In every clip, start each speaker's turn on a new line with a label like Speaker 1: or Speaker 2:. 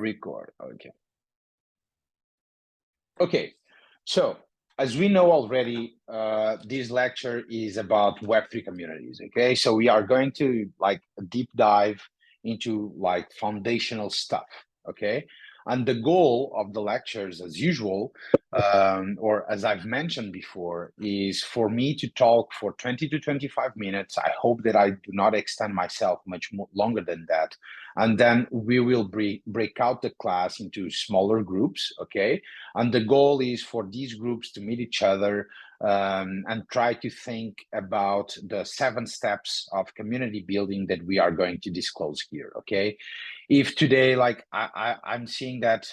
Speaker 1: Record. Okay. Okay. So as we know already, this lecture is about Web3 communities. Okay. So we are going to like deep dive into like foundational stuff. Okay. And the goal of the lectures, as usual, or as I've mentioned before, is for me to talk for 20 to 25 minutes. I hope that I do not extend myself much more longer than that. And then we will break out the class into smaller groups. Okay. And the goal is for these groups to meet each other and try to think about the 7 steps of community building that we are going to disclose here. Okay. If today, like I'm seeing that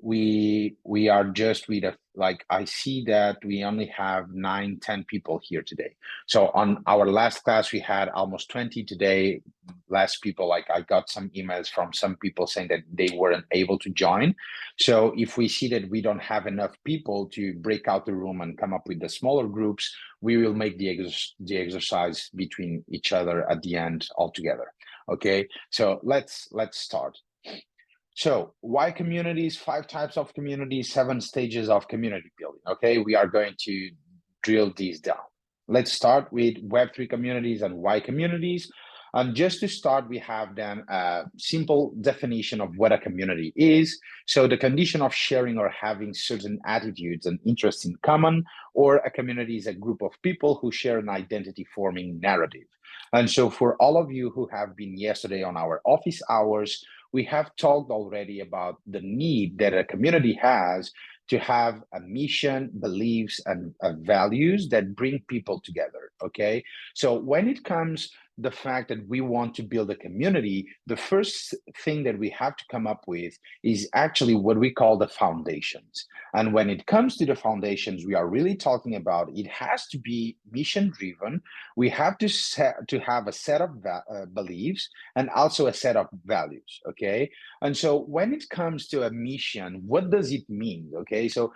Speaker 1: we are just with like I see that we only have 9-10 people here today. So on our last class we had almost 20. Today less people. Like I got some emails from some people saying that they weren't able to join. So if we see that we don't have enough people to break out the room and come up with the smaller groups, we will make the exercise between each other at the end altogether. Okay, so let's start. So why communities? 5 types of communities, 7 stages of community building. Okay, we are going to drill these down. Let's start with Web3 communities and why communities. And just to start, we have then a simple definition of what a community is. So the condition of sharing or having certain attitudes and interests in common, or a community is a group of people who share an identity forming narrative. And so for all of you who have been yesterday on our office hours, we have talked already about the need that a community has to have a mission, beliefs, and values that bring people together, okay? So when it comes the fact that we want to build a community, the first thing that we have to come up with is actually what we call the foundations. And when it comes to the foundations, we are really talking about it has to be mission driven. We have to have a set of beliefs and also a set of values, okay? And so when it comes to a mission, what does it mean, okay? So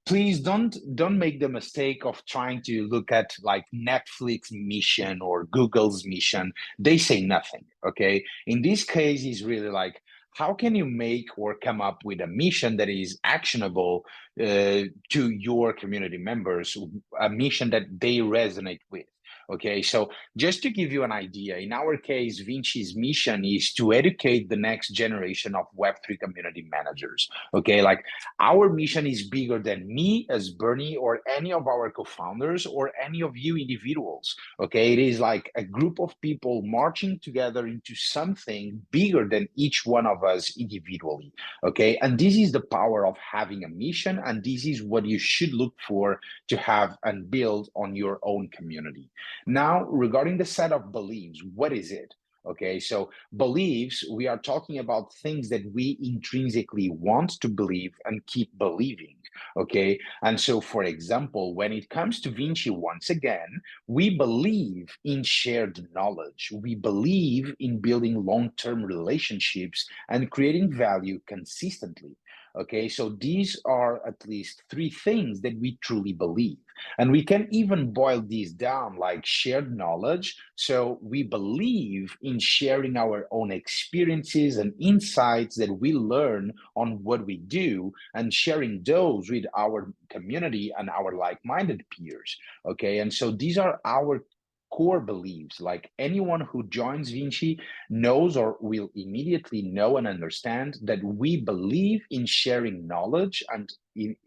Speaker 1: please don't make the mistake of trying to look at like Netflix mission or Google's mission. They say nothing, okay? In this case, is really like, how can you make or come up with a mission that is actionable to your community members, a mission that they resonate with? Okay, so just to give you an idea, in our case, Vinci's mission is to educate the next generation of Web3 community managers. Okay, like our mission is bigger than me as Bernie or any of our co-founders or any of you individuals. Okay, it is like a group of people marching together into something bigger than each one of us individually. Okay, and this is the power of having a mission, and this is what you should look for to have and build on your own community. Now, regarding the set of beliefs, what is it? Okay, so beliefs, we are talking about things that we intrinsically want to believe and keep believing. Okay, and so for example, when it comes to Vinci, once again, we believe in shared knowledge. We believe in building long-term relationships and creating value consistently. Okay, so these are at least 3 things that we truly believe. And we can even boil these down like shared knowledge. So we believe in sharing our own experiences and insights that we learn on what we do and sharing those with our community and our like-minded peers. Okay, and so these are our core beliefs. Like anyone who joins Vinci knows or will immediately know and understand that we believe in sharing knowledge, and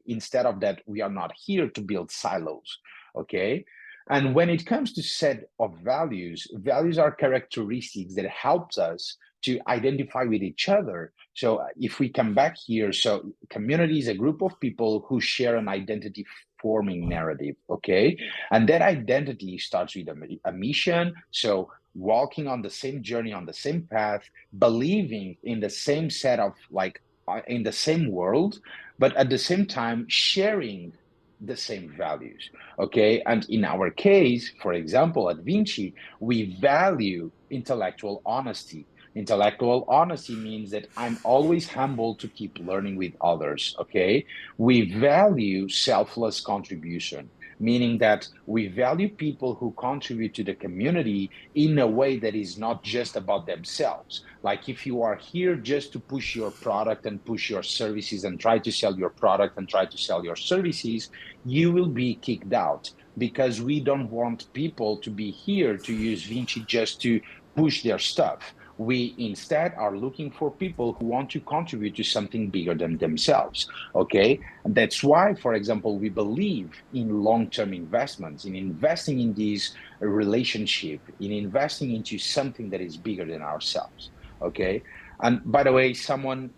Speaker 1: instead of that, we are not here to build silos, okay? And when it comes to set of values, values are characteristics that helps us to identify with each other. So if we come back here, so community is a group of people who share an identity forming narrative, okay? And that identity starts with a mission. So walking on the same journey, on the same path, believing in the same set of like, in the same world, but at the same time sharing the same values, okay? And in our case, for example, at Vinci, we value intellectual honesty. Intellectual honesty means that I'm always humble to keep learning with others, okay? We value selfless contribution. meaning that we value people who contribute to the community in a way that is not just about themselves. Like if you are here just to push your product and push your services and try to sell your product and try to sell your services, you will be kicked out, because we don't want people to be here to use Vinci just to push their stuff. We instead are looking for people who want to contribute to something bigger than themselves. Okay. And that's why, for example, we believe in long-term investments, in investing in this relationship, in investing into something that is bigger than ourselves. Okay. And by the way, someone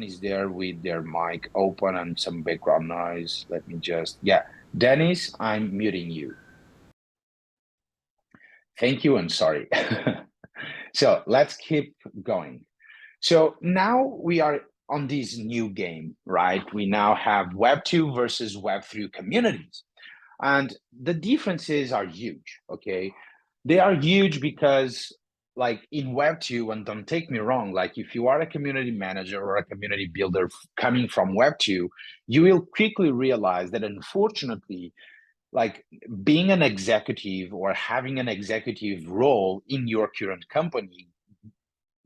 Speaker 1: is there with their mic open and some background noise. Let me just, yeah. Dennis, I'm muting you. Thank you and sorry. So let's keep going. So now we are on this new game, right? We now have Web2 versus Web3 communities. And the differences are huge, okay? They are huge because, like in Web2, and don't take me wrong, like if you are a community manager or a community builder coming from Web2, you will quickly realize that unfortunately, like being an executive or having an executive role in your current company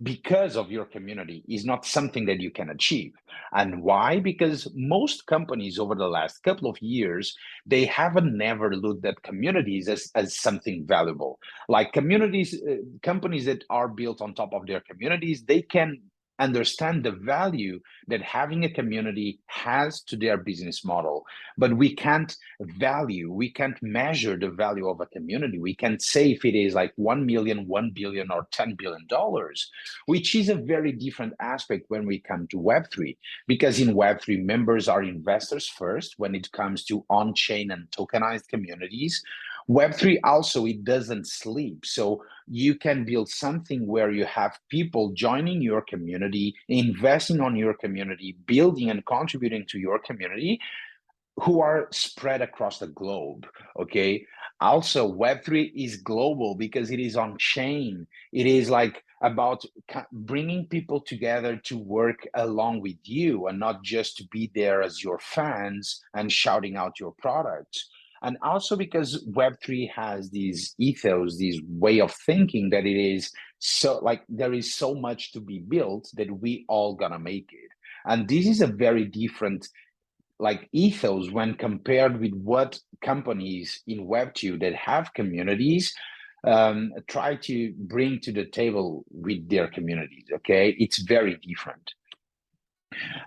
Speaker 1: because of your community is not something that you can achieve. And why? Because most companies over the last couple of years, they haven't never looked at communities as something valuable. Like communities, companies that are built on top of their communities, they can understand the value that having a community has to their business model. But we can't measure the value of a community. We can't say if it is like 1 million, 1 billion, or $10 billion, which is a very different aspect when we come to Web3. Because in Web3, members are investors first when it comes to on-chain and tokenized communities. Web3 also, it doesn't sleep. So you can build something where you have people joining your community, investing on your community, building and contributing to your community, who are spread across the globe. Okay. Also, Web3 is global because it is on chain. It is like about bringing people together to work along with you and not just to be there as your fans and shouting out your products. And also because Web3 has these ethos, this way of thinking that it is so like there is so much to be built that we all gonna make it. And this is a very different like ethos when compared with what companies in Web2 that have communities try to bring to the table with their communities. Okay, it's very different.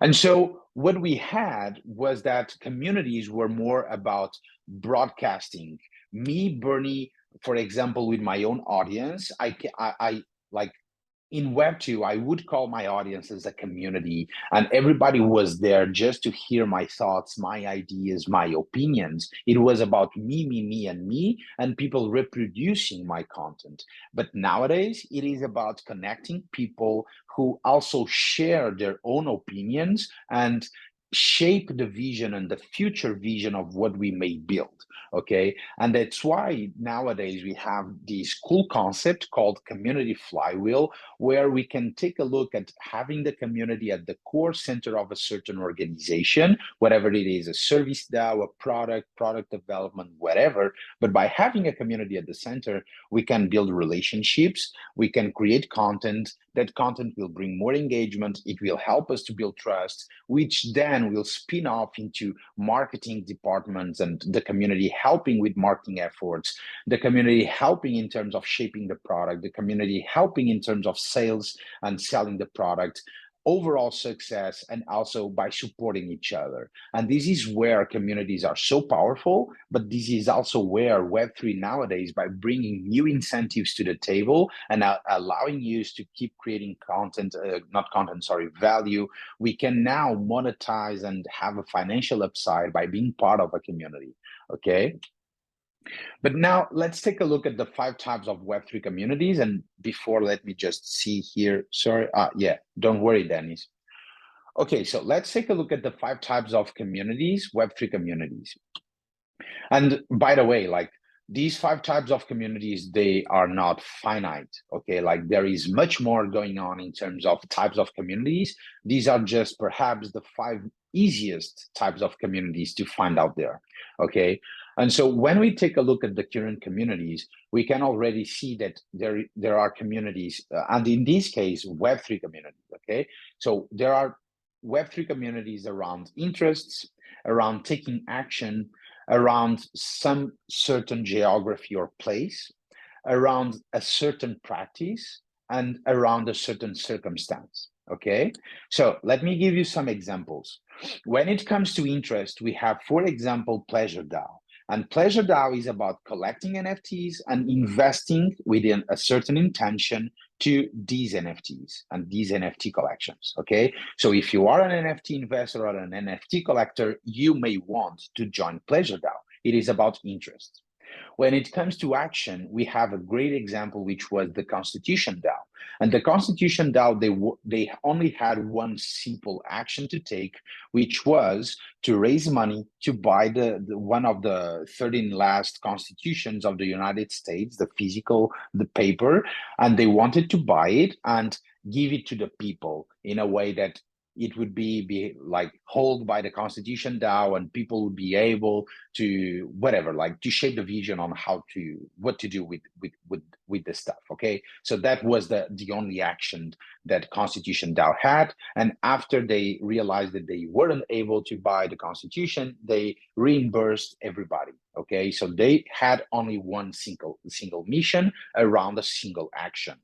Speaker 1: And so what we had was that communities were more about broadcasting. Me, Bernie, for example, with my own audience, I like in Web2, I would call my audience as a community, and everybody was there just to hear my thoughts, my ideas, my opinions. It was about me, and me, and people reproducing my content. But nowadays, it is about connecting people who also share their own opinions and shape the vision and the future vision of what we may build. Okay. And that's why nowadays we have this cool concept called community flywheel, where we can take a look at having the community at the core center of a certain organization, whatever it is, a service DAO, a product development, whatever. But by having a community at the center, we can build relationships, we can create content. That content will bring more engagement. It will help us to build trust, which then will spin off into marketing departments and the community helping with marketing efforts, the community helping in terms of shaping the product, the community helping in terms of sales and selling the product, overall success, and also by supporting each other. And this is where communities are so powerful, but this is also where Web3 nowadays, by bringing new incentives to the table and allowing you to keep creating content, not content, sorry, value, we can now monetize and have a financial upside by being part of a community, okay? But now let's take a look at the 5 types of Web3 communities. And before, let me just see here. Sorry. Yeah, don't worry, Dennis. Okay, so let's take a look at the 5 types of communities, Web3 communities. And by the way, like These 5 types of communities, they are not finite, okay? Like there is much more going on in terms of types of communities. These are just perhaps the 5 easiest types of communities to find out there, okay? And so when we take a look at the current communities, we can already see that there are communities, and in this case, Web3 communities, okay? So there are Web3 communities around interests, around taking action, around some certain geography or place, around a certain practice, and around a certain circumstance. Okay, so let me give you some examples. When it comes to interest, we have, for example, Pleasure DAO. And Pleasure DAO is about collecting NFTs and investing within a certain intention to these NFTs and these NFT collections. Okay, so if you are an NFT investor or an NFT collector, you may want to join Pleasure DAO. It is about interest. When it comes to action, we have a great example, which was the Constitution DAO. And the Constitution DAO, they only had one simple action to take, which was to raise money to buy the one of the 13 last constitutions of the United States, the paper, and they wanted to buy it and give it to the people in a way that it would be like held by the Constitution DAO, and people would be able to whatever, like to shape the vision on what to do with the stuff. Okay, so that was the only action that Constitution DAO had. And after they realized that they weren't able to buy the Constitution, they reimbursed everybody. Okay, so they had only one single mission around a single action.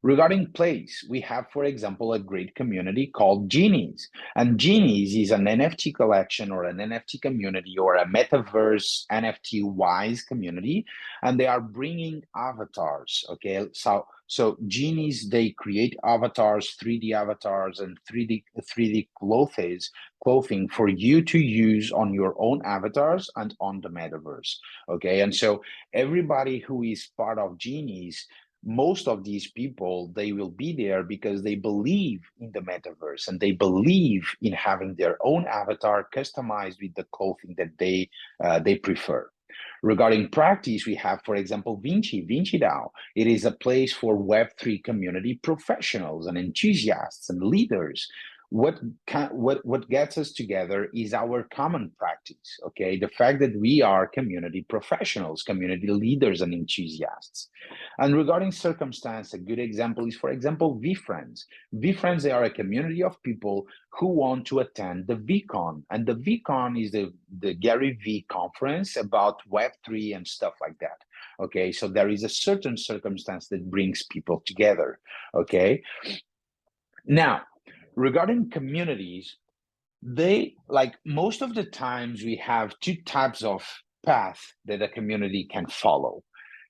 Speaker 1: Regarding place, we have, for example, a great community called Genies. And Genies is an NFT collection or an NFT community or a metaverse NFT-wise community. And they are bringing avatars, okay? So Genies, they create avatars, 3D avatars and 3D clothing for you to use on your own avatars and on the metaverse, okay? And so everybody who is part of Genies, most of these people, they will be there because they believe in the metaverse and they believe in having their own avatar customized with the clothing that they prefer. Regarding practice, we have, for example, Vinci DAO. It is a place for Web3 community professionals and enthusiasts and leaders. What gets us together is our common practice, okay? The fact that we are community professionals, community leaders and enthusiasts. And regarding circumstance, a good example is, for example, VFriends. VFriends, they are a community of people who want to attend the VCon. And the VCon is the Gary V conference about Web3 and stuff like that. Okay, so there is a certain circumstance that brings people together. Okay, now, regarding communities, they, like most of the times, we have 2 types of path that a community can follow.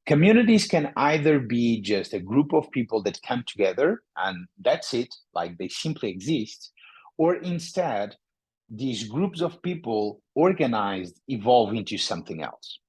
Speaker 1: Communities can either be just a group of people that come together and that's it, like they simply exist, or instead, these groups of people organized evolve into something else.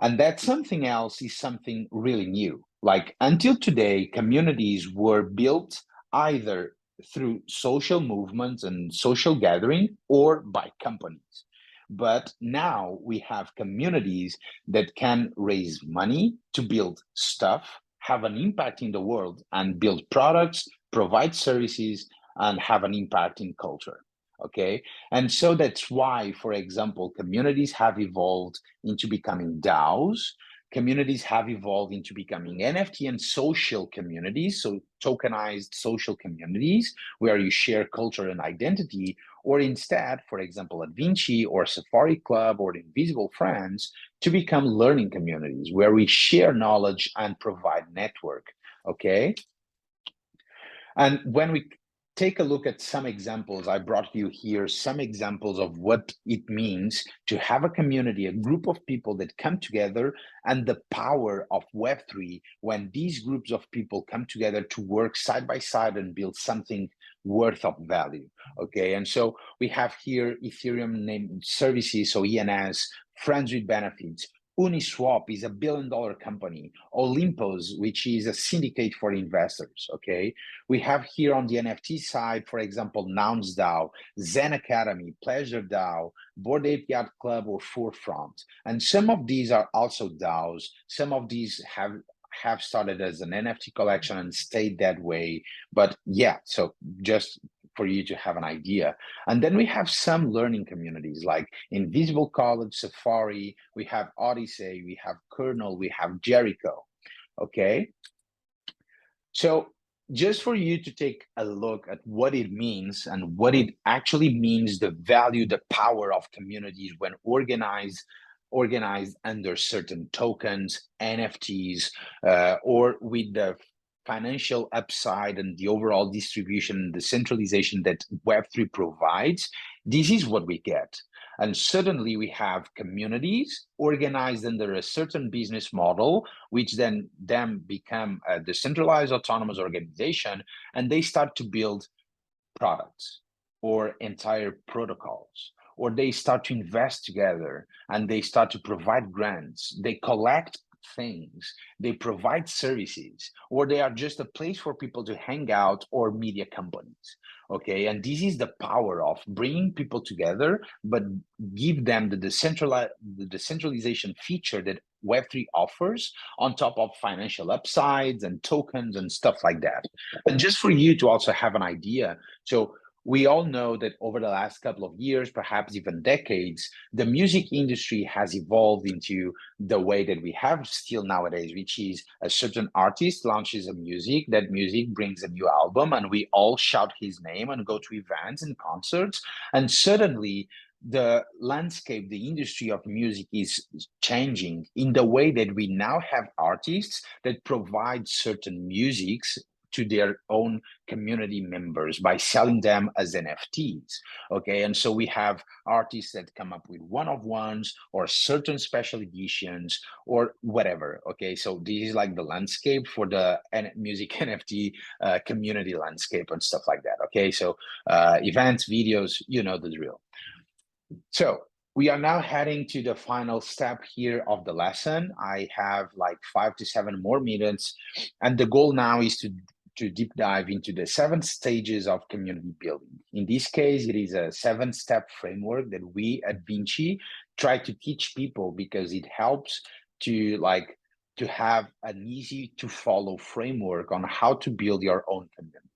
Speaker 1: And that something else is something really new. Like until today, communities were built either through social movements and social gathering or by companies. But now we have communities that can raise money to build stuff, have an impact in the world, and build products, provide services, and have an impact in culture. Okay. And so that's why, for example, communities have evolved into becoming DAOs. Communities have evolved into becoming NFT and social communities, so tokenized social communities where you share culture and identity, or instead, for example, at Vinci or Safari Club or Invisible Friends, to become learning communities where we share knowledge and provide network, okay? And when we take a look at some examples, I brought you here some examples of what it means to have a community, a group of people that come together, and the power of Web3 when these groups of people come together to work side by side and build something worth of value. Okay, and so we have here Ethereum named services, so ENS, friends with benefits, Uniswap is a billion-dollar company. Olympus, which is a syndicate for investors, okay? We have here on the NFT side, for example, Nouns DAO, Zen Academy, Pleasure DAO, Bored Ape Yacht Club, or Forefront. And some of these are also DAOs. Some of these have started as an NFT collection and stayed that way. But yeah, so just for you to have an idea. And then we have some learning communities like Invisible College, Safari, we have Odyssey, we have Kernel, we have Jericho, okay? So just for you to take a look at what it means and what it actually means, the value, the power of communities when organized under certain tokens, NFTs, or with the financial upside and the overall distribution, the centralization that Web3 provides, this is what we get. And suddenly we have communities organized under a certain business model, which then become a decentralized autonomous organization, and they start to build products or entire protocols, or they start to invest together and they start to provide grants, they collect things, they provide services, or they are just a place for people to hang out or media companies. Okay, and this is the power of bringing people together, but give them the decentralization feature that Web3 offers on top of financial upsides and tokens and stuff like that. And just for you to also have an idea, so we all know that over the last couple of years, perhaps even decades, the music industry has evolved into the way that we have still nowadays, which is a certain artist launches a music, that music brings a new album, and we all shout his name and go to events and concerts. And suddenly, the landscape, the industry of music is changing in the way that we now have artists that provide certain musics to their own community members by selling them as NFTs, okay? And so we have artists that come up with one-of-ones or certain special editions or whatever, okay? So this is like the landscape for the music NFT community landscape and stuff like that, okay? So events, videos, you know the drill. So we are now heading to the final step here of the lesson. I have like 5 to 7 more minutes, and the goal now is to deep dive into the 7 stages of community building. In this case, it is a 7-step framework that we at Vinci try to teach people because it helps to have an easy to follow framework on how to build your own community.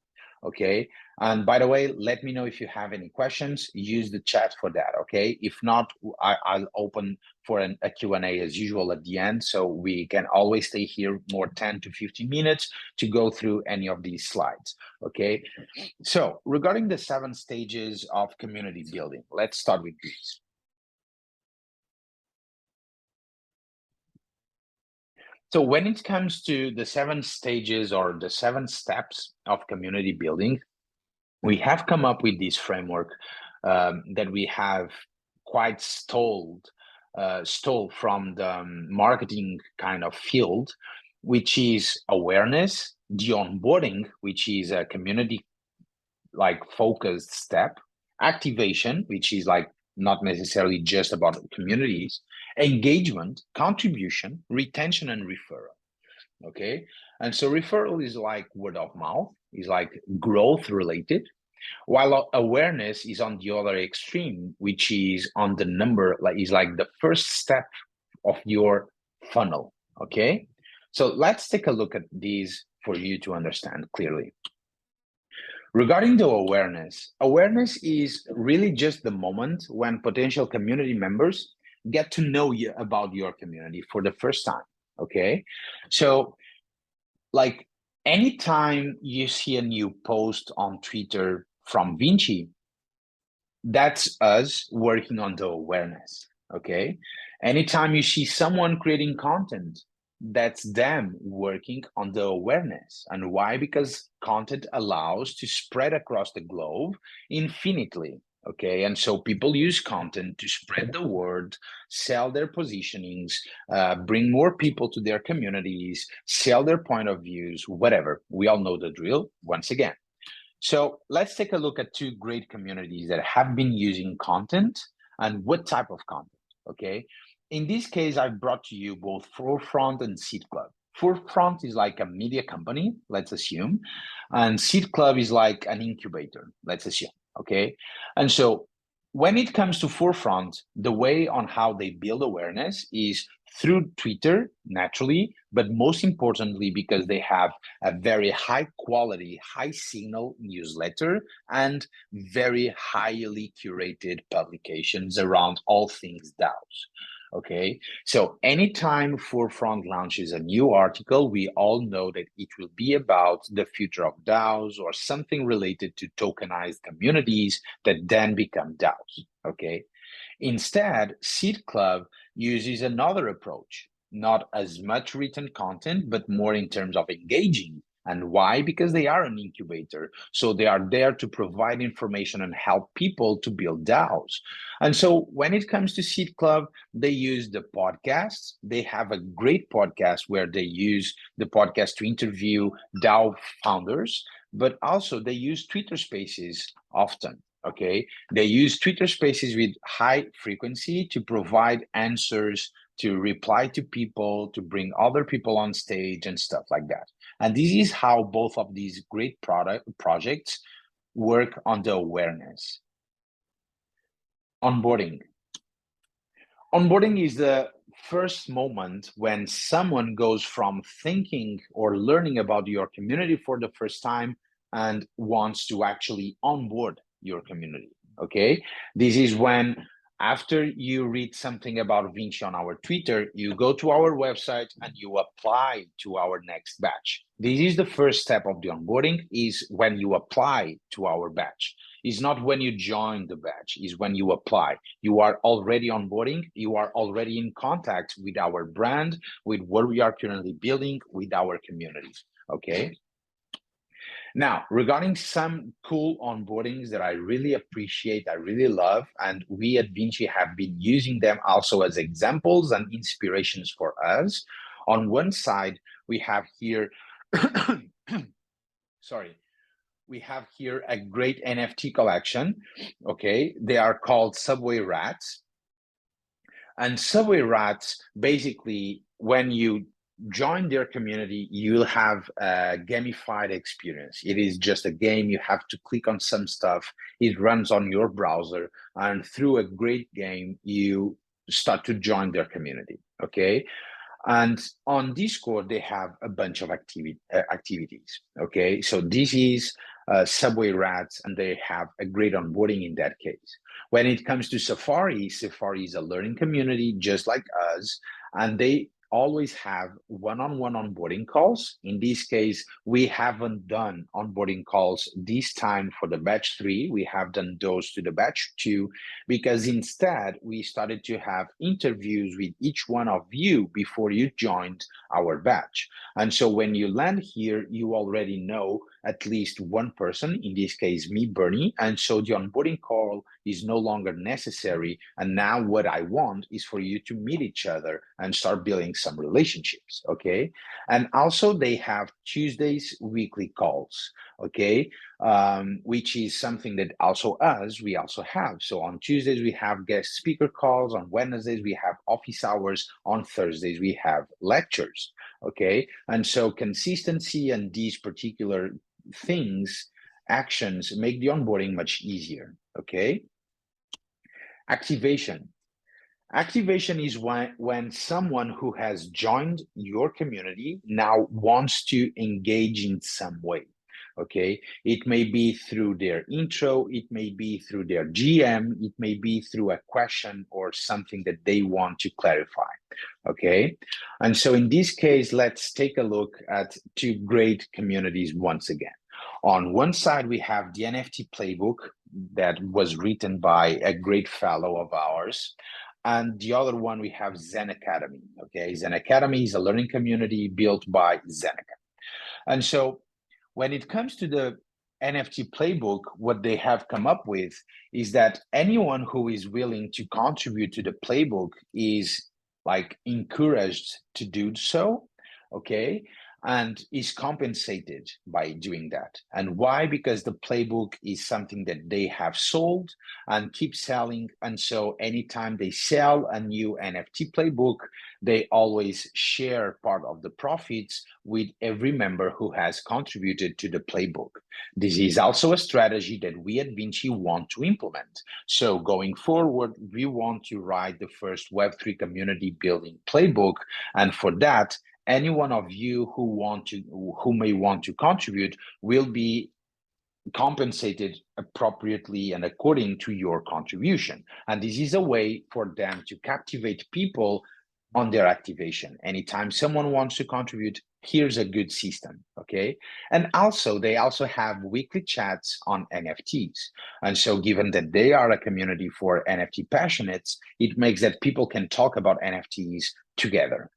Speaker 1: Okay, and by the way, let me know if you have any questions. Use the chat for that, okay? If not, I'll open for a Q&A as usual at the end, so we can always stay here more 10 to 15 minutes to go through any of these slides, okay? So regarding the 7 stages of community building, let's start with these. So when it comes to the 7 stages or the 7 steps of community building, we have come up with this framework that we have quite stole from the marketing kind of field, which is awareness, the onboarding, which is a community like focused step, activation, which is like not necessarily just about communities, engagement, contribution, retention, and referral. Okay, and so referral is like word of mouth, is like growth related, while awareness is on the other extreme, which is on the number, like is like the first step of your funnel. Okay, so let's take a look at these for you to understand clearly. Regarding the awareness is really just the moment when potential community members get to know you about your community for the first time. Okay, so like anytime you see a new post on Twitter from Vinci, that's us working on the awareness, okay? Anytime you see someone creating content, that's them working on the awareness. And why? Because content allows to spread across the globe infinitely, okay? And so people use content to spread the word, sell their positionings, bring more people to their communities, sell their point of views, whatever. We all know the drill once again. So let's take a look at 2 great communities that have been using content and what type of content, okay? in this case, I've brought to you both Forefront and Seed Club. Forefront is like a media company, let's assume, and Seed Club is like an incubator, let's assume. Okay. And so when it comes to Forefront, the way on how they build awareness is through Twitter, naturally, but most importantly, because they have a very high quality, high signal newsletter and very highly curated publications around all things DAOs. Okay, so anytime Forefront launches a new article, we all know that it will be about the future of DAOs or something related to tokenized communities that then become DAOs. Okay, instead, Seed Club uses another approach, not as much written content, but more in terms of engaging. And why? Because they are an incubator. So they are there to provide information and help people to build DAOs. And so when it comes to Seed Club, they use the podcasts. They have a great podcast where they use the podcast to interview DAO founders, but also they use Twitter Spaces often. Okay, they use Twitter Spaces with high frequency to provide answers, to reply to people, to bring other people on stage and stuff like that. And this is how both of these great projects work on the awareness. Onboarding. Onboarding is the first moment when someone goes from thinking or learning about your community for the first time and wants to actually onboard your community. Okay, this is when, after you read something about Vinci on our Twitter, you go to our website and you apply to our next batch. This is the first step of the onboarding, is when you apply to our batch. It's not when you join the batch, it's when you apply. You are already onboarding, you are already in contact with our brand, with what we are currently building, with our community. Okay. Now, regarding some cool onboardings that I really appreciate, I really love, and we at Vinci have been using them also as examples and inspirations for us. On one side, we have here, sorry, we have here a great NFT collection. Okay, they are called Subway Rats. And Subway Rats, basically, when you join their community, you'll have a gamified experience. It is just a game. You have to click on some stuff. It runs on your browser, and through a great game, you start to join their community. Okay. And on Discord, they have a bunch of activities. Okay. So this is Subway Rats, and they have a great onboarding in that case. When it comes to Safari, Safari is a learning community just like us, and they always have one-on-one onboarding calls. In this case, we haven't done onboarding calls this time for the batch 3. We have done those to the batch 2, because instead we started to have interviews with each one of you before you joined our batch. And so when you land here, you already know at least one person, in this case, me, Bernie. And so the onboarding call is no longer necessary. And now what I want is for you to meet each other and start building some relationships. Okay. And also they have Tuesdays weekly calls. Okay. Which is something that also we also have. So on Tuesdays, we have guest speaker calls. On Wednesdays, we have office hours. On Thursdays, we have lectures. Okay. And so consistency and these particular things, actions, make the onboarding much easier. Okay. Activation. Activation is when someone who has joined your community now wants to engage in some way. Okay, it may be through their intro, it may be through their GM, it may be through a question or something that they want to clarify. Okay, and so in this case, let's take a look at two great communities once again. On one side, we have the NFT playbook that was written by a great fellow of ours. And the other one, we have Zen Academy. Okay, Zen Academy is a learning community built by Zeneca. And so when it comes to the NFT playbook, what they have come up with is that anyone who is willing to contribute to the playbook is like encouraged to do so. Okay. and is compensated by doing that. And why? Because the playbook is something that they have sold and keep selling. And so anytime they sell a new NFT playbook, they always share part of the profits with every member who has contributed to the playbook. This is also a strategy that we at Vinci want to implement. So going forward, we want to write the first Web3 community building playbook. And for that, any one of you who may want to contribute will be compensated appropriately and according to your contribution. And this is a way for them to captivate people on their activation. Anytime someone wants to contribute, here's a good system, okay? And also, they also have weekly chats on NFTs. And so given that they are a community for NFT passionates, it makes that people can talk about NFTs together.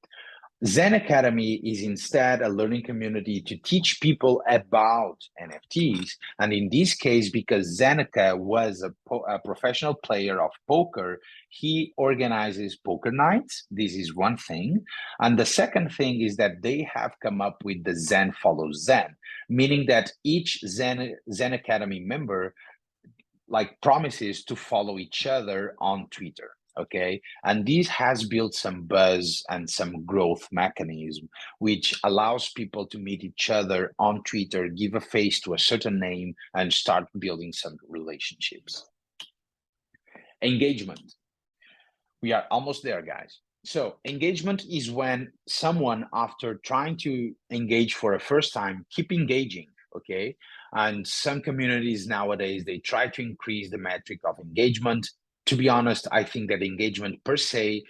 Speaker 1: Zen Academy is instead a learning community to teach people about NFTs. And in this case, because Zeneca was a professional player of poker, he organizes poker nights. This is one thing. And the second thing is that they have come up with the Zen follows Zen, meaning that each Zen Academy member promises to follow each other on Twitter. Okay, and this has built some buzz and some growth mechanism, which allows people to meet each other on Twitter, give a face to a certain name, and start building some relationships. Engagement. We are almost there, guys. So engagement is when someone, after trying to engage for a first time, keep engaging, okay? And some communities nowadays, they try to increase the metric of engagement. To be honest, I think that engagement per se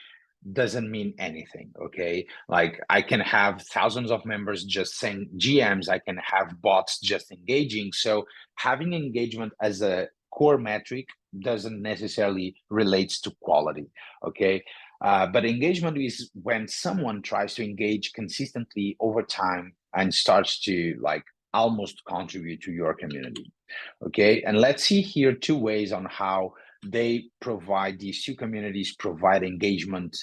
Speaker 1: doesn't mean anything, okay? Like I can have thousands of members just saying GMs, I can have bots just engaging. So having engagement as a core metric doesn't necessarily relates to quality, okay? But engagement is when someone tries to engage consistently over time and starts to almost contribute to your community, okay? And let's see here two ways on how these two communities provide engagement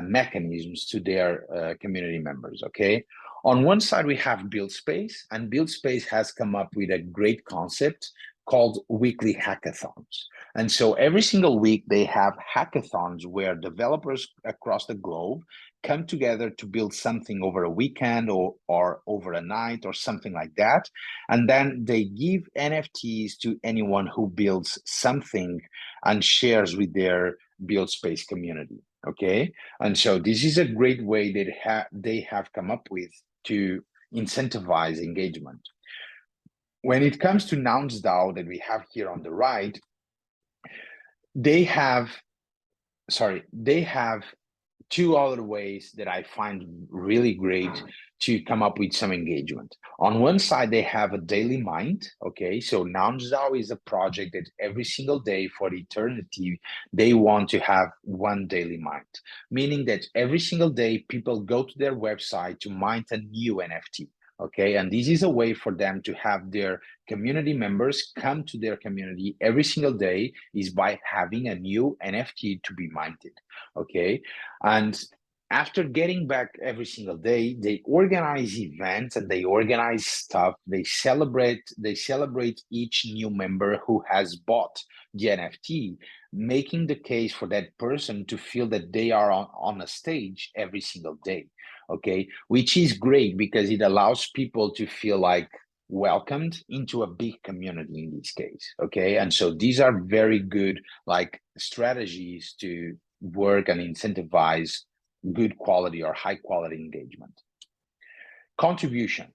Speaker 1: mechanisms to their community members, okay? On one side, we have BuildSpace, and BuildSpace has come up with a great concept called weekly hackathons. And so every single week they have hackathons where developers across the globe come together to build something over a weekend or over a night or something like that. And then they give NFTs to anyone who builds something and shares with their BuildSpace community, okay? And so this is a great way that they have come up with to incentivize engagement. When it comes to NounsDAO that we have here on the right, they have two other ways that I find really great to come up with some engagement. On one side, they have a daily mind, okay? So NounsDAO is a project that every single day for eternity, they want to have one daily mind, meaning that every single day people go to their website to mint a new NFT. Okay, and this is a way for them to have their community members come to their community every single day is by having a new NFT to be minted. Okay, and after getting back every single day, they organize events and they organize stuff. They celebrate each new member who has bought the NFT, making the case for that person to feel that they are on a stage every single day. Okay, which is great because it allows people to feel like welcomed into a big community in this case. Okay, and so these are very good strategies to work and incentivize good quality or high quality engagement. Contribution.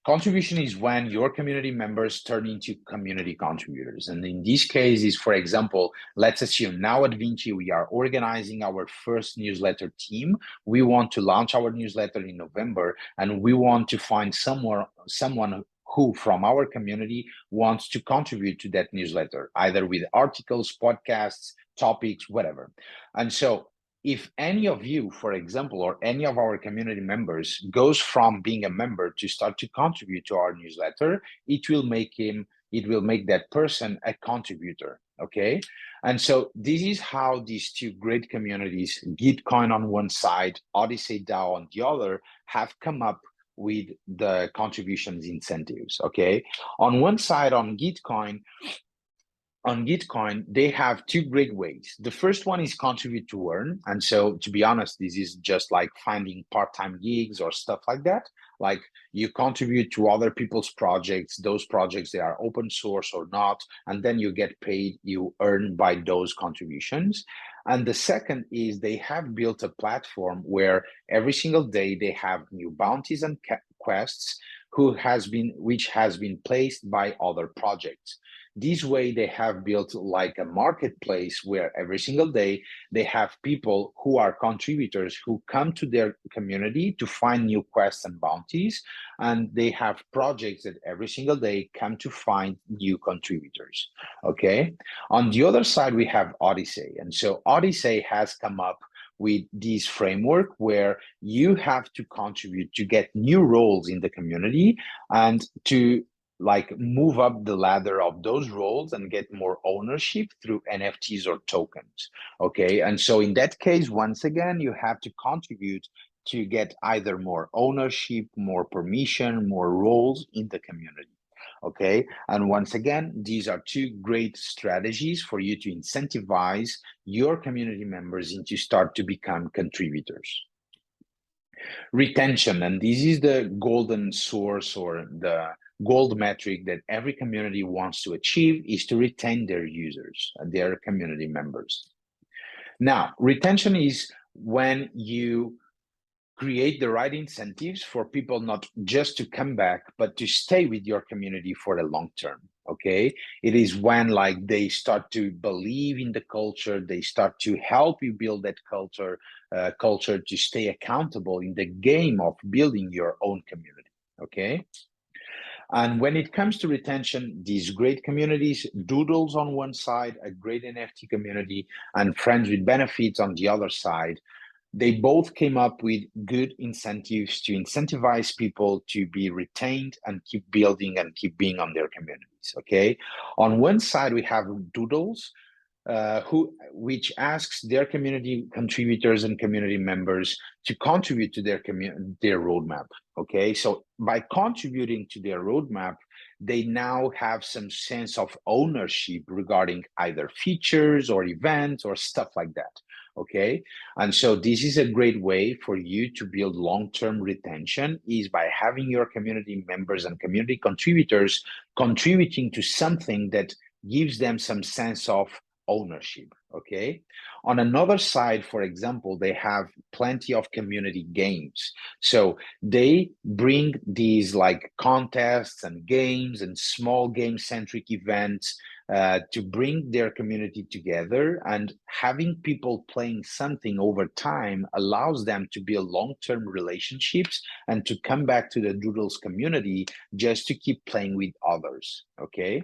Speaker 1: Contribution is when your community members turn into community contributors. And in this case is, for example, let's assume now at Vinci, we are organizing our first newsletter team. We want to launch our newsletter in November, and we want to find someone who from our community wants to contribute to that newsletter, either with articles, podcasts, topics, whatever. And so if any of you, for example, or any of our community members goes from being a member to start to contribute to our newsletter, it will make that person a contributor, okay? And so this is how these two great communities, Gitcoin on one side, Odyssey DAO on the other, have come up with the contributions incentives, okay? On one side, on Gitcoin, they have two great ways. The first one is contribute to earn. And so, to be honest, this is just like finding part-time gigs or stuff like that. Like you contribute to other people's projects, those projects, they are open source or not, and then you get paid, you earn by those contributions. And the second is they have built a platform where every single day they have new bounties and quests which has been placed by other projects. This way, they have built like a marketplace where every single day they have people who are contributors who come to their community to find new quests and bounties. And they have projects that every single day come to find new contributors. Okay. On the other side, we have Odyssey. And so Odyssey has come up with this framework where you have to contribute to get new roles in the community and to like move up the ladder of those roles and get more ownership through NFTs or tokens. Okay. And so in that case, once again, you have to contribute to get either more ownership, more permission, more roles in the community. Okay. And once again, these are two great strategies for you to incentivize your community members into start to become contributors. Retention, and this is the golden source or the gold metric that every community wants to achieve, is to retain their users, their community members. Now, retention is when you create the right incentives for people not just to come back, but to stay with your community for the long term. Okay. It is when like they start to believe in the culture, they start to help you build that culture to stay accountable in the game of building your own community. Okay. And when it comes to retention, these great communities, Doodles on one side, a great NFT community, and Friends with Benefits on the other side, they both came up with good incentives to incentivize people to be retained and keep building and keep being on their communities. Okay. On one side, we have Doodles, which asks their community contributors and community members to contribute to their roadmap. Okay, so by contributing to their roadmap, they now have some sense of ownership regarding either features or events or stuff like that. Okay, and so this is a great way for you to build long-term retention, is by having your community members and community contributors contributing to something that gives them some sense of ownership. Okay. On another side, for example, they have plenty of community games. So they bring these like contests and games and small game centric events to bring their community together, and having people playing something over time allows them to build long-term relationships and to come back to the Doodles community just to keep playing with others. Okay.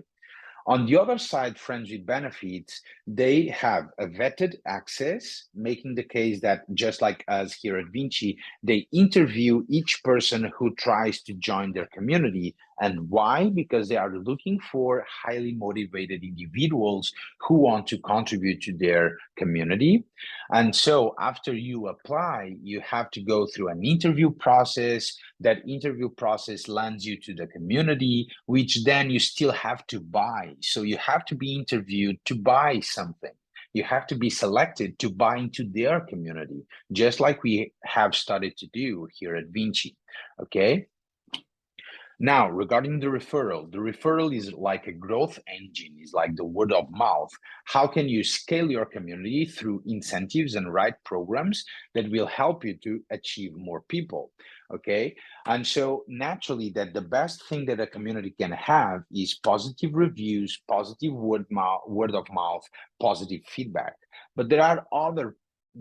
Speaker 1: On the other side, Friends with Benefits, they have a vetted access, making the case that just like us here at Vinci, they interview each person who tries to join their community. And why? Because they are looking for highly motivated individuals who want to contribute to their community. And so after you apply, you have to go through an interview process. That interview process lands you to the community, which then you still have to buy. So you have to be interviewed to buy something. You have to be selected to buy into their community, just like we have started to do here at Vinci. Okay. Now, regarding the referral is like a growth engine, is like the word of mouth. How can you scale your community through incentives and right programs that will help you to achieve more people? Okay. And so naturally that the best thing that a community can have is positive reviews, positive word of mouth, positive feedback. But there are other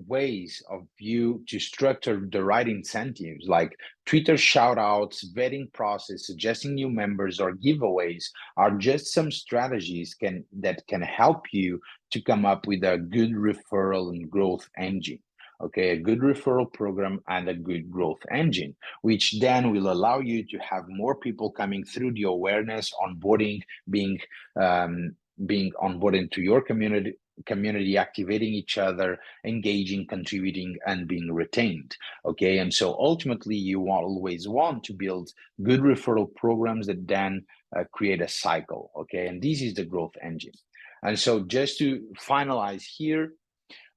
Speaker 1: ways of you to structure the right incentives, like Twitter shout outs, vetting process, suggesting new members, or giveaways are just some strategies that can help you to come up with a good referral and growth engine. Okay, a good referral program and a good growth engine, which then will allow you to have more people coming through the awareness, onboarding, being being onboarded into your community, activating each other, engaging, contributing, and being retained. Okay, and so ultimately, you always want to build good referral programs that then create a cycle. Okay, and this is the growth engine. And so, just to finalize here,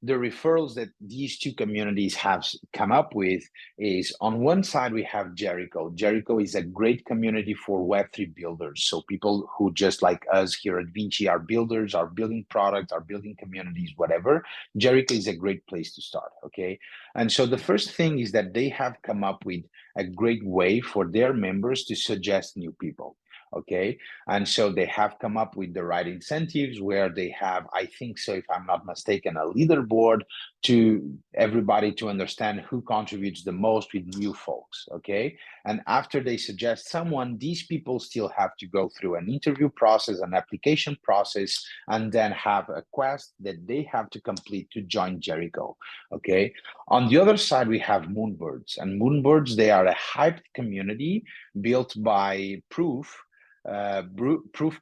Speaker 1: the referrals that these two communities have come up with is, on one side, we have Jericho. Jericho is a great community for Web3 builders. So people who, just like us here at Vinci, are builders, are building products, are building communities, whatever. Jericho is a great place to start, okay? And so the first thing is that they have come up with a great way for their members to suggest new people. Okay, and so they have come up with the right incentives where they have, I think so, if I'm not mistaken, a leaderboard to everybody to understand who contributes the most with new folks. Okay, and after they suggest someone, these people still have to go through an interview process, an application process, and then have a quest that they have to complete to join Jericho. Okay, on the other side, we have Moonbirds, and Moonbirds, they are a hyped community built by Proof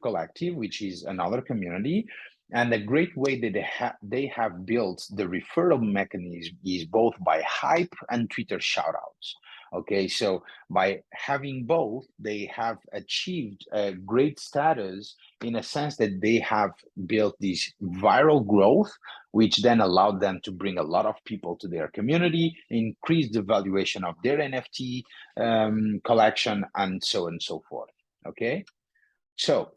Speaker 1: Collective, which is another community. And a great way that they have built the referral mechanism is both by hype and Twitter shoutouts. Okay, so by having both, they have achieved a great status in a sense that they have built this viral growth, which then allowed them to bring a lot of people to their community, increase the valuation of their NFT collection, and so on and so forth. Okay. So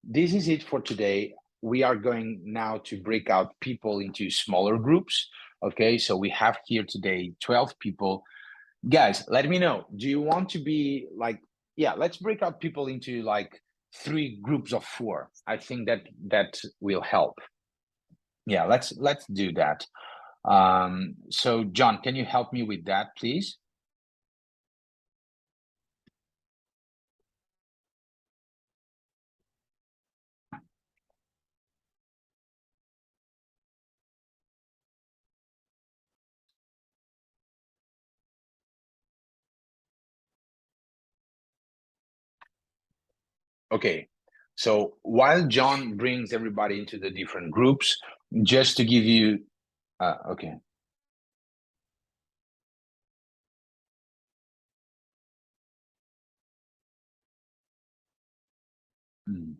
Speaker 1: this is it for today. We are going now to break out people into smaller groups. Okay, so we have here today 12 people. Guys, let me know. Do you want to be like, yeah, let's break out people into like 3 groups of 4. I think that will help. Yeah, let's do that. So John, can you help me with that, please? Okay, so while John brings everybody into the different groups, just to give you, okay. Mm.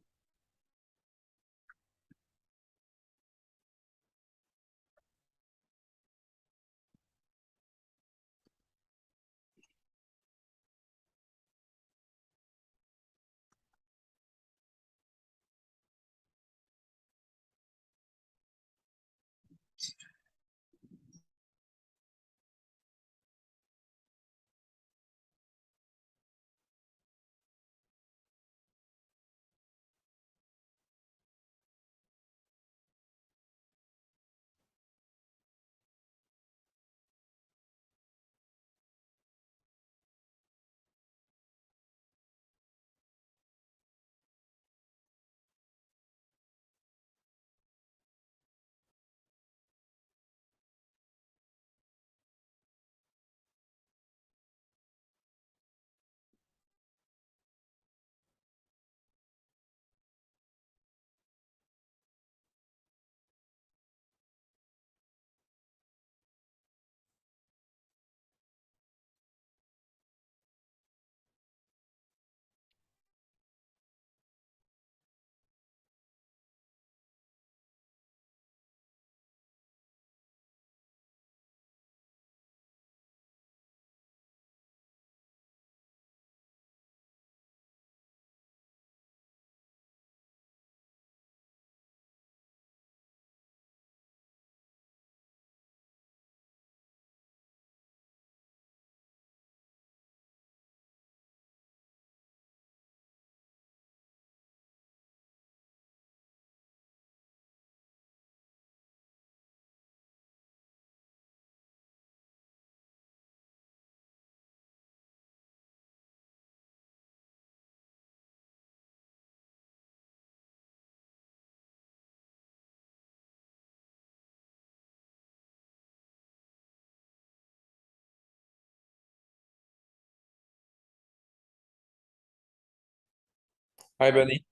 Speaker 2: Hi, Benny.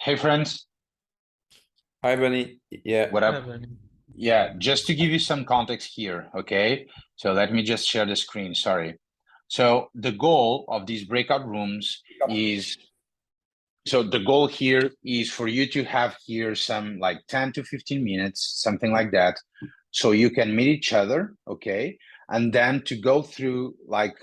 Speaker 1: Hey, friends.
Speaker 2: Hi, Benny. Yeah.
Speaker 1: What up? Yeah, just to give you some context here, okay? So let me just share the screen, sorry. So the goal of these breakout rooms is, so the goal here is for you to have here some like 10 to 15 minutes, something like that, so you can meet each other, okay? And then to go through like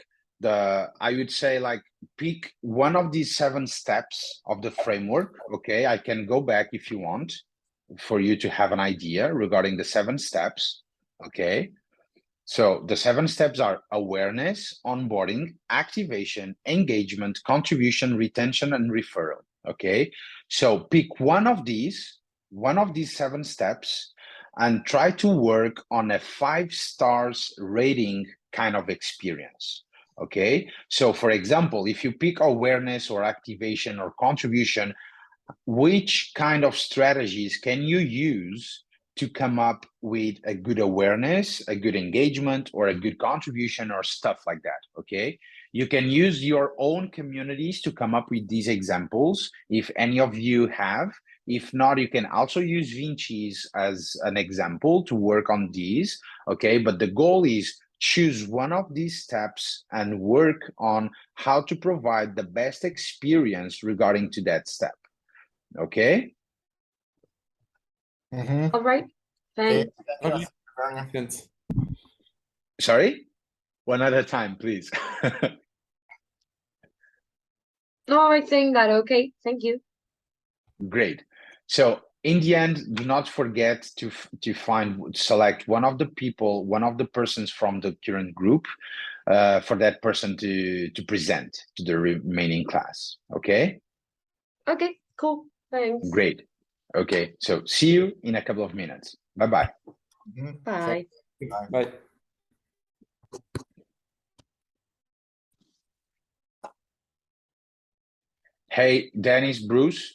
Speaker 1: I would say like pick one of these 7 steps of the framework, okay? I can go back if you want for you to have an idea regarding the 7 steps, okay? So the 7 steps are awareness, onboarding, activation, engagement, contribution, retention, and referral. Okay. So pick one of these 7 steps and try to work on a 5 stars rating kind of experience. Okay. So for example, if you pick awareness or activation or contribution, which kind of strategies can you use to come up with a good awareness, a good engagement, or a good contribution, or stuff like that, okay? You can use your own communities to come up with these examples, if any of you have. If not, you can also use Vinci's as an example to work on these, okay? But the goal is choose one of these steps and work on how to provide the best experience regarding to that step. Okay.
Speaker 3: All right. Thanks.
Speaker 2: Okay. Thanks.
Speaker 1: Sorry? One at a time, please.
Speaker 3: No, I think that okay. Thank you.
Speaker 1: Great. So in the end, do not forget to select one of the people, one of the persons from the current group for that person to present to the remaining class. Okay?
Speaker 3: Okay, cool. Thanks.
Speaker 1: Great. Okay. So see you in a couple of minutes. Bye-bye.
Speaker 3: Bye.
Speaker 2: Bye.
Speaker 1: Hey, Dennis, Bruce.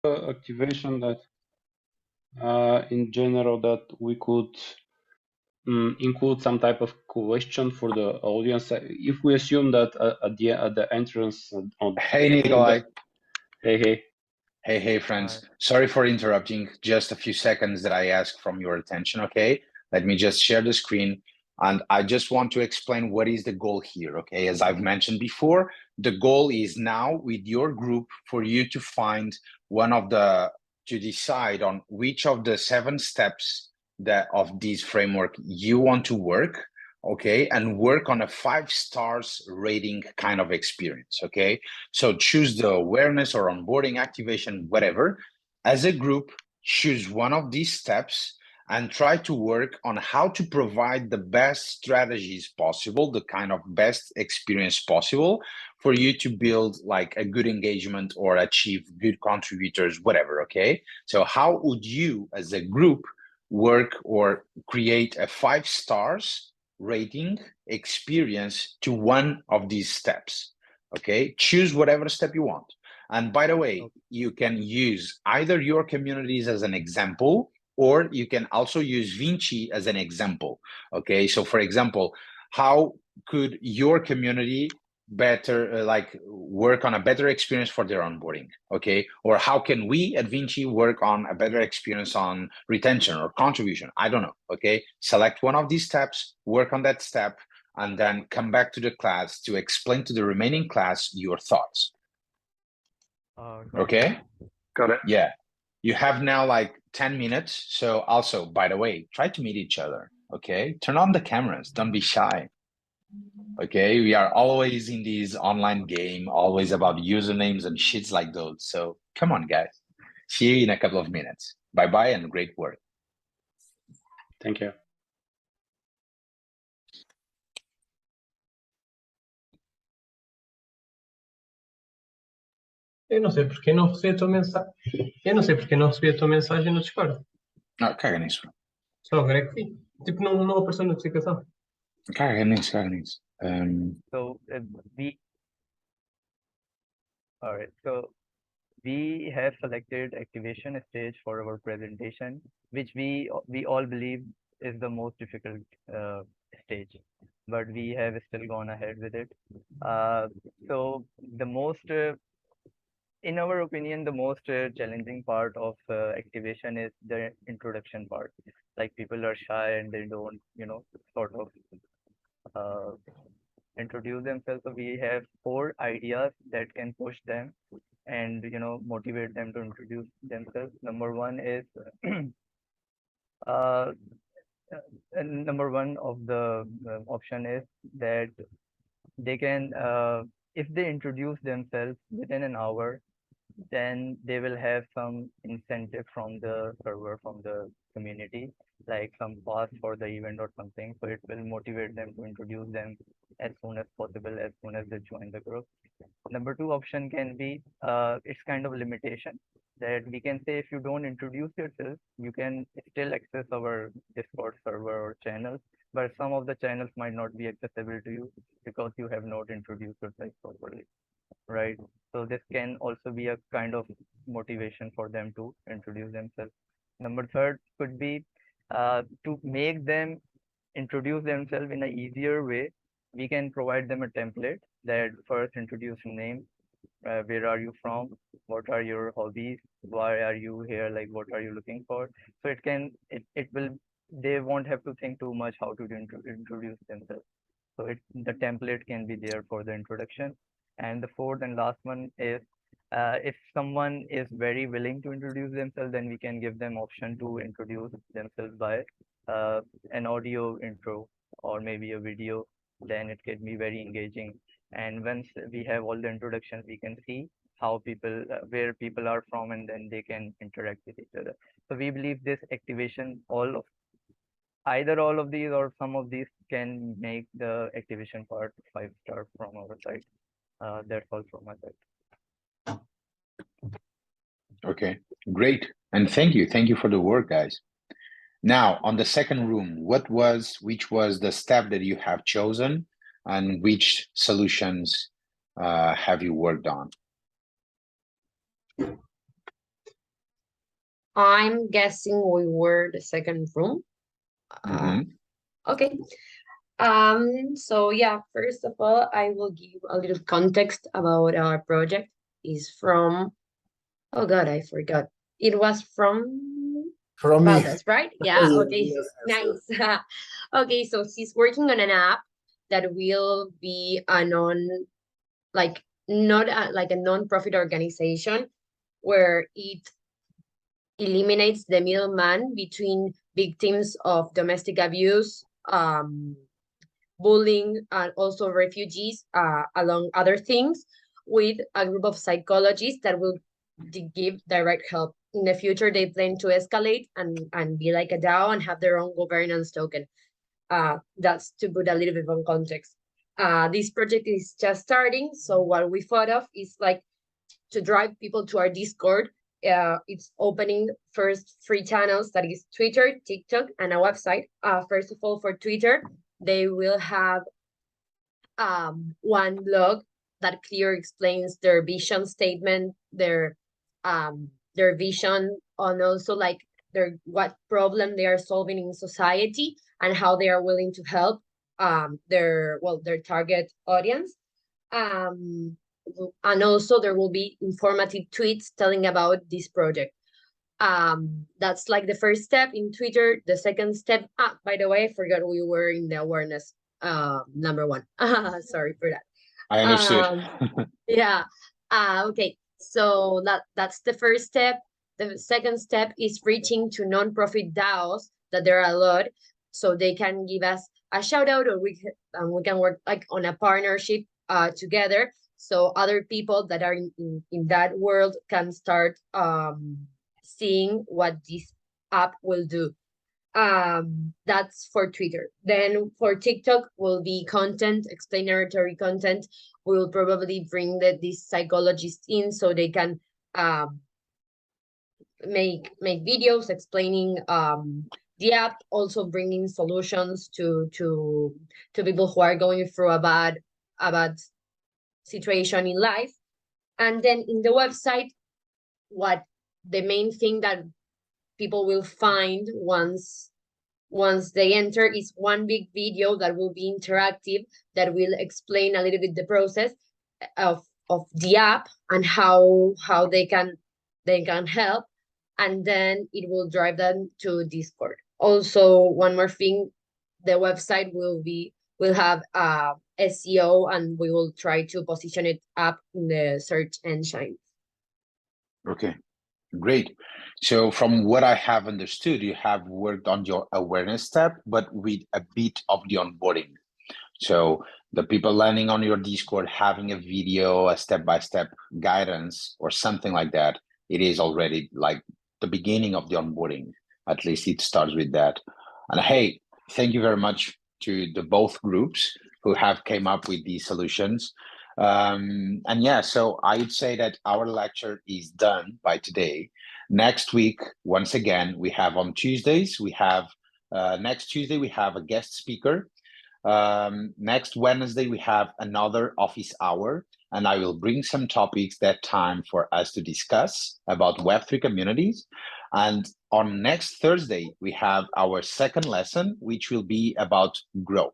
Speaker 4: Activation that in general that we could include some type of question for the audience. If we assume that at the entrance on
Speaker 1: Hey, Nikolai.
Speaker 4: Hey,
Speaker 1: friends. Sorry for interrupting. Just a few seconds that I ask from your attention, okay? Let me just share the screen. And I just want to explain what is the goal here, okay? As I've mentioned before, the goal is now with your group for you to find to decide on which of the 7 steps of this framework you want to work, okay? And work on a 5 stars rating kind of experience, okay? So choose the awareness or onboarding, activation, whatever. As a group, choose one of these steps and try to work on how to provide the best strategies possible, the kind of best experience possible for you to build like a good engagement or achieve good contributors, whatever, okay? So how would you as a group work or create a 5 stars rating experience to one of these steps? Okay, choose whatever step you want. And by the way, you can use either your communities as an example, or you can also use Vinci as an example. Okay, so for example, how could your community better work on a better experience for their onboarding? Okay, or how can we at Vinci work on a better experience on retention or contribution? I don't know. Okay, select one of these steps, work on that step, and then come back to the class to explain to the remaining class your thoughts. Okay?
Speaker 5: Got it.
Speaker 1: Yeah. You have now like 10 minutes. So also, by the way, try to meet each other. Okay? Turn on the cameras. Don't be shy. Okay, we are always in this online game, always about usernames and shits like those. So come on, guys. See you in a couple of minutes. Bye bye and great work.
Speaker 4: Thank you.
Speaker 5: Eu não sei porque não recebi a tua mensagem. Eu não sei porque não recebi a tua mensagem no Discord.
Speaker 1: Ah, caga nisso.
Speaker 5: Só agora é que vi. Tipo, não apareceu notificação.
Speaker 1: Caga nisso, caga nisso.
Speaker 6: So all right. So we have selected activation stage for our presentation, which we all believe is the most difficult stage, but we have still gone ahead with it. So the most, in our opinion, the most challenging part of activation is the introduction part. Like people are shy and they don't, sort of introduce themselves. So we have 4 ideas that can push them and motivate them to introduce themselves. Number one is number one of the option is that they can if they introduce themselves within an hour, then they will have some incentive from the server, from the community, like some pass for the event or something. So it will motivate them to introduce them as soon as possible, as soon as they join the group. Number 2 option can be it's kind of limitation that we can say if you don't introduce yourself, you can still access our Discord server or channels, but some of the channels might not be accessible to you because you have not introduced yourself properly, right? So this can also be a kind of motivation for them to introduce themselves. Number 3 could be to make them introduce themselves in an easier way. We can provide them a template that first introduce name, where are you from, what are your hobbies, why are you here, like what are you looking for. So it will, they won't have to think too much how to introduce themselves. So the template can be there for the introduction. And the 4th and last one is if someone is very willing to introduce themselves, then we can give them option to introduce themselves by an audio intro or maybe a video. Then it can be very engaging. And once we have all the introductions, we can see how people, where people are from, and then they can interact with each other. So we believe this activation, either all of these or some of these can make the activation part 5-star from our side. That's all from my side.
Speaker 1: Okay, great. And thank you for the work, guys. Now, on the second room, which was the step that you have chosen and which solutions have you worked on?
Speaker 3: I'm guessing we were the second room. Okay. So yeah, first of all, I will give a little context about our project. Is from, oh God, I forgot. It was from
Speaker 7: me,
Speaker 3: Valdez, right? Yeah, okay, nice. Okay, so he's working on an app that will be a like a non-profit organization where it eliminates the middleman between victims of domestic abuse, bullying, and also refugees, along other things, with a group of psychologists that will give direct help. In the future, they plan to escalate and be like a DAO and have their own governance token. That's to put a little bit of context. This project is just starting, so what we thought of is like to drive people to our Discord. It's opening first 3 channels, that is Twitter, TikTok, and a website. First of all, for Twitter, they will have one blog that clearly explains their vision statement, their vision, and also like what problem they are solving in society and how they are willing to help their target audience. And also there will be informative tweets telling about this project. That's like the first step in Twitter. The second step, by the way, I forgot we were in the awareness number 1. Sorry for that.
Speaker 1: I understood.
Speaker 3: Yeah. Okay. So that's the first step. The second step is reaching to non-profit DAOs, that there are a lot, so they can give us a shout out, or we can work like on a partnership together, so other people that are in that world can start seeing what this app will do. That's for Twitter. Then for TikTok will be content, explanatory content. We'll probably bring these psychologists in so they can make videos explaining the app, also bringing solutions to people who are going through a bad situation in life. And then in the website, what the main thing that people will find once they enter is one big video that will be interactive, that will explain a little bit the process of the app and how they can help, and then it will drive them to Discord. Also, one more thing, the website will have SEO, and we will try to position it up in the search engine.
Speaker 1: Okay, great. So from what I have understood, you have worked on your awareness step, but with a bit of the onboarding. So the people landing on your Discord, having a video, a step-by-step guidance or something like that, it is already like the beginning of the onboarding. At least it starts with that. And hey, thank you very much to the both groups who have came up with these solutions. And yeah, so I'd say that our lecture is done by today. Next week, once again, we have on Tuesdays, we have next Tuesday, we have a guest speaker. Next Wednesday, we have another office hour, and I will bring some topics that time for us to discuss about Web3 communities. And on next Thursday, we have our second lesson, which will be about growth.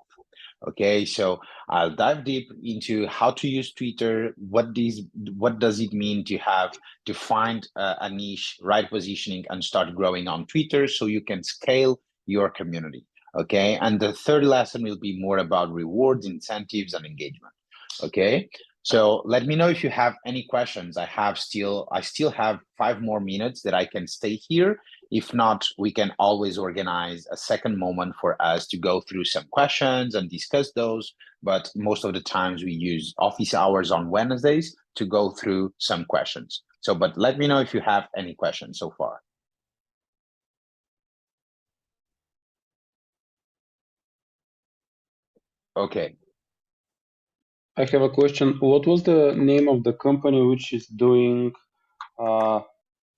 Speaker 1: Okay, so I'll dive deep into how to use Twitter, what does it mean to find a niche, right positioning, and start growing on Twitter so you can scale your community. Okay, and the third lesson will be more about rewards, incentives, and engagement. Okay, so let me know if you have any questions. I still have 5 more minutes that I can stay here. If not, we can always organize a second moment for us to go through some questions and discuss those. But most of the times we use office hours on Wednesdays to go through some questions. So, but let me know if you have any questions so far. Okay.
Speaker 4: I have a question. What was the name of the company which is doing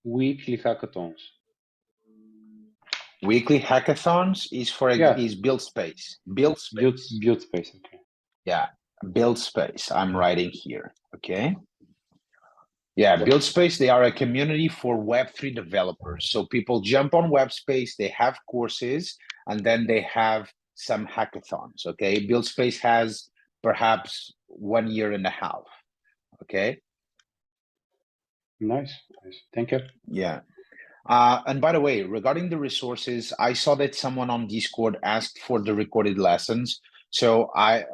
Speaker 4: weekly hackathons?
Speaker 1: Weekly hackathons is is Build Space. Build Space.
Speaker 4: Build Space. Okay.
Speaker 1: Yeah, Build Space. I'm writing here. Okay. Yeah, Build Space. They are a community for Web3 developers. So people jump on WebSpace. They have courses, and then they have some hackathons. Okay. Build Space has perhaps 1.5 years. Okay.
Speaker 4: Nice. Thank you.
Speaker 1: Yeah. And by the way, regarding the resources, I saw that someone on Discord asked for the recorded lessons. So I'm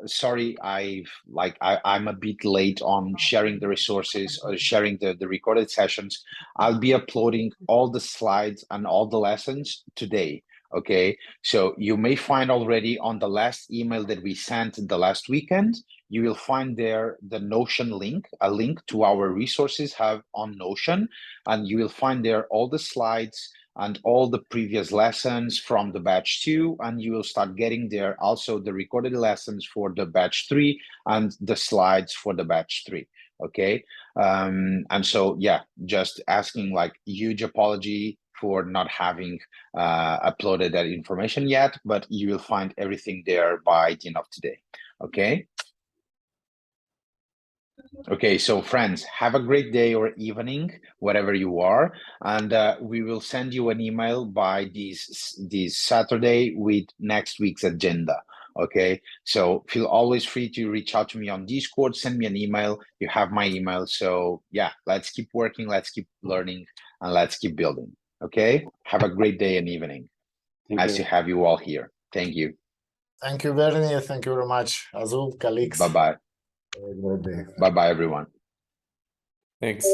Speaker 1: a bit late on sharing the resources or sharing the recorded sessions. I'll be uploading all the slides and all the lessons today. Okay, so you may find already on the last email that we sent the last weekend, you will find there the Notion link, a link to our resources hub on Notion, and you will find there all the slides and all the previous lessons from the batch 2, and you will start getting there also the recorded lessons for the batch 3 and the slides for the batch 3. Okay, and so yeah, just asking like huge apology for not having uploaded that information yet, but you will find everything there by the end of today. Okay. Okay, so friends, have a great day or evening, wherever you are, and we will send you an email by this Saturday with next week's agenda. Okay, so feel always free to reach out to me on Discord, send me an email. You have my email. So yeah, let's keep working, let's keep learning, and let's keep building. Okay, have a great day and evening. Nice to have you all here. Thank you.
Speaker 7: Thank you, Bernie. Thank you very much, Azul, Calix.
Speaker 1: Bye-bye.
Speaker 7: Have a good day.
Speaker 1: Bye-bye, everyone.
Speaker 2: Thanks.